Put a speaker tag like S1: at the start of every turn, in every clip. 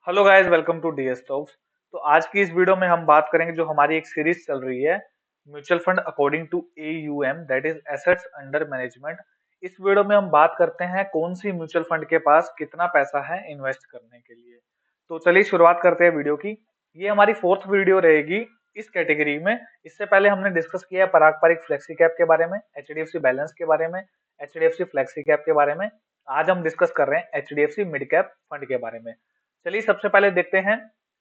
S1: Hello guys, welcome to DS talks. तो आज की इस वीडियो में हम बात करेंगे जो हमारी एक सीरीज चल रही है mutual fund according to AUM, that is assets under management. इस वीडियो में हम बात करते हैं कौन सी म्यूचुअल फंड के पास कितना पैसा है इन्वेस्ट करने के लिए। तो चलिए शुरुआत करते हैं वीडियो की। ये हमारी फोर्थ वीडियो रहेगी इस कैटेगरी में। इससे पहले हमने डिस्कस किया पारंपरिक फ्लेक्सी कैप के बारे में, एचडीएफसी बैलेंस के बारे में, एचडीएफसी फ्लेक्सी कैप के बारे में। आज हम डिस्कस कर रहे हैं एचडीएफसी मिड कैप फंड के बारे में। चलिए सबसे पहले देखते हैं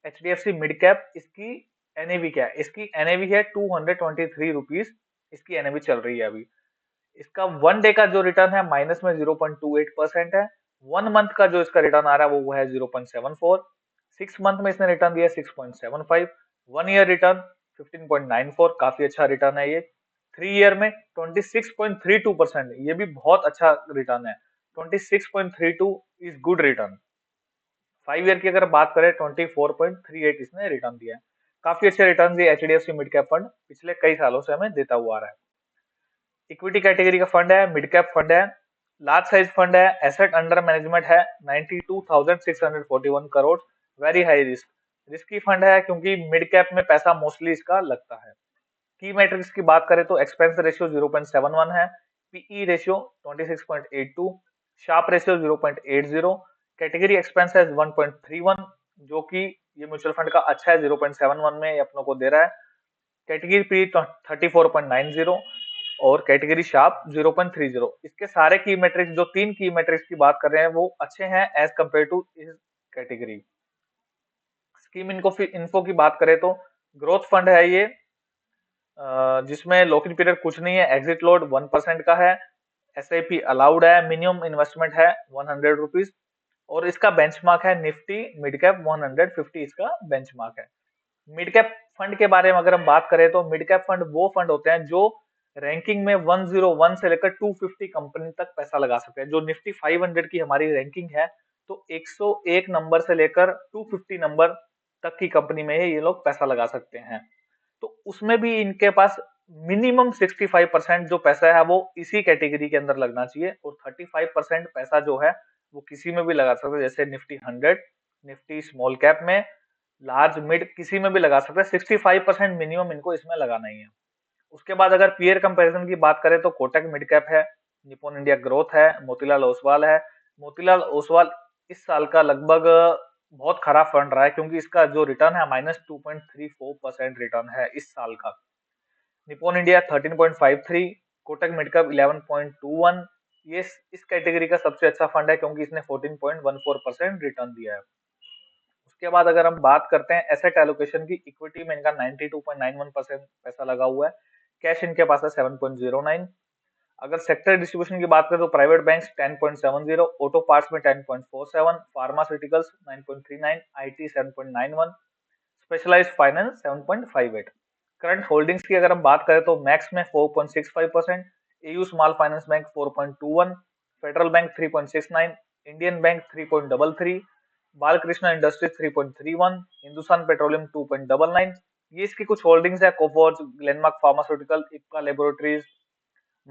S1: एचडीएफसी मिड कैप। इसकी एनएवी क्या है? इसकी एनएवी है 223 रुपीज। इसकी एनएवी चल रही है अभी। इसका वन डे का जो रिटर्न है माइनस में 0.28% है। वन मंथ का जो इसका रिटर्न आ रहा है वो है 0.74। 6 मंथ में इसने रिटर्न दिया 6.75। वन ईयर रिटर्न 15.94, काफी अच्छा रिटर्न है ये। 3 ईयर में 26.32%, ये भी बहुत अच्छा रिटर्न है। 26.32 इज गुड रिटर्न। 5 ईयर की अगर बात करें 24.38 इसने रिटर्न दिया है। काफी अच्छे रिटर्न ये एचडीएफसी मिड कैप फंड पिछले कई सालों से हमें देता हुआ आ रहा है। इक्विटी कैटेगरी का फंड है, मिड कैप फंड है, लार्ज साइज फंड है, एसेट अंडर मैनेजमेंट है 92,641 crore. Very high risk, risky fund है क्योंकि मिड कैप में पैसा मोस्टली इसका लगता है। की मैट्रिक्स की बात करें तो एक्सपेंस रेशियो 0.71 है, PE ratio 26.82, Sharpe ratio 0.80, category expense है 1.31, जो कि ये म्यूचुअल फंड का अच्छा है। 0.71 में ये अपनों को दे रहा है। कैटेगरी पी 34.90 और कैटेगरी शार्प 0.30। इसके सारे की मैट्रिक्स, जो तीन की मैट्रिक्स की बात कर रहे हैं, वो अच्छे हैं एज कम्पेयर टू इस कैटेगरी। स्कीम इन्फो की बात करें तो ग्रोथ फंड है ये, जिसमें लॉक इन पीरियड कुछ नहीं है, एग्जिट लोड 1% का है, एसआईपी अलाउड है, मिनिमम इन्वेस्टमेंट है 100 रुपीज और इसका बेंचमार्क है निफ्टी मिड कैप 150, इसका बेंचमार्क है। मिड कैप फंड के बारे में अगर हम बात करें तो मिड कैप फंड वो फंड होते हैं जो रैंकिंग में 101 से लेकर 250 कंपनी तक पैसा लगा सकते हैं। जो निफ्टी 500 की हमारी रैंकिंग है, तो 101 नंबर से लेकर 250 नंबर तक की कंपनी में ये लोग पैसा लगा सकते हैं। तो उसमें भी इनके पास मिनिमम 65% जो पैसा है वो इसी कैटेगरी के अंदर लगना चाहिए और 35% पैसा जो है वो किसी में भी लगा सकते हैं, जैसे निफ्टी 100, निफ्टी स्मॉल कैप में, लार्ज मिड किसी में भी लगा सकते हैं। 65% मिनिमम इनको इसमें लगाना ही है। उसके बाद अगर पीयर कंपैरिजन की बात करें तो कोटक मिड कैप है, निप्पॉन इंडिया ग्रोथ है, मोतीलाल ओसवाल है। मोतीलाल ओसवाल इस साल का लगभग बहुत खराब फंड रहा है क्योंकि इसका जो रिटर्न है -2.34% रिटर्न है इस साल का। Nippon India 13.53, Kotak mid cap 11.21। ये इस कैटेगरी का सबसे अच्छा फंड है क्योंकि इसने 14.14% रिटर्न दिया है। उसके बाद अगर हम बात करते हैं एसेट एलोकेशन की, इक्विटी में इनका 92.91% पैसा लगा हुआ है, कैश इनके पास है 7.09। अगर सेक्टर डिस्ट्रीब्यूशन की बात करें तो प्राइवेट बैंक्स 10.70, ऑटो पार्ट्स में 10.47, pharmaceuticals 9.39, IT 7.91, specialised finance 7.58। Current holdings की अगर हम बात करें तो मैक्स में 4.65%, AU small finance bank 4.21, Federal Bank 3.69, Indian Bank 3.33, Balkrishna industries 3.31, Hindustan petroleum 2.99। ये इसकी कुछ होल्डिंग्स है, Coforge, Glenmark pharmaceutical, Ipca laboratories,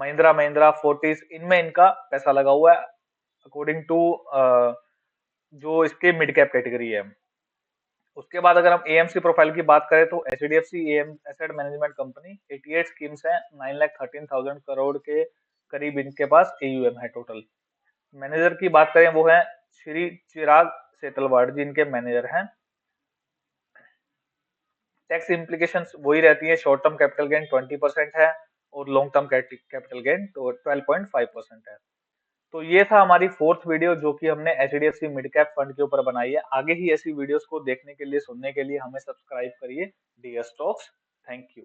S1: Mahindra Mahindra, Fortis, इनमें इनका पैसा लगा हुआ है अकॉर्डिंग टू जो इसके मिड कैप कैटेगरी है। उसके बाद अगर हम एएमसी प्रोफाइल की बात करें तो HDFC am asset management company 88 schemes हैं, 9,13,000 करोड़ के करीब इनके पास एयूएम है टोटल। मैनेजर की बात करें वो है श्री चिराग सेतलवाड़ जी, इनके मैनेजर हैं। टैक्स इम्प्लीकेशंस वही रहती है, शॉर्ट टर्म कैपिटल गेन 20% है और लॉन्ग टर्म कैपिटल गेन तो 12.5% है। तो ये था हमारी फोर्थ वीडियो जो कि हमने एचडीएफसी मिड कैप फंड के ऊपर बनाई है। आगे ही ऐसी वीडियोस को देखने के लिए, सुनने के लिए हमें सब्सक्राइब करिए डीएस टॉक्स। Thank you.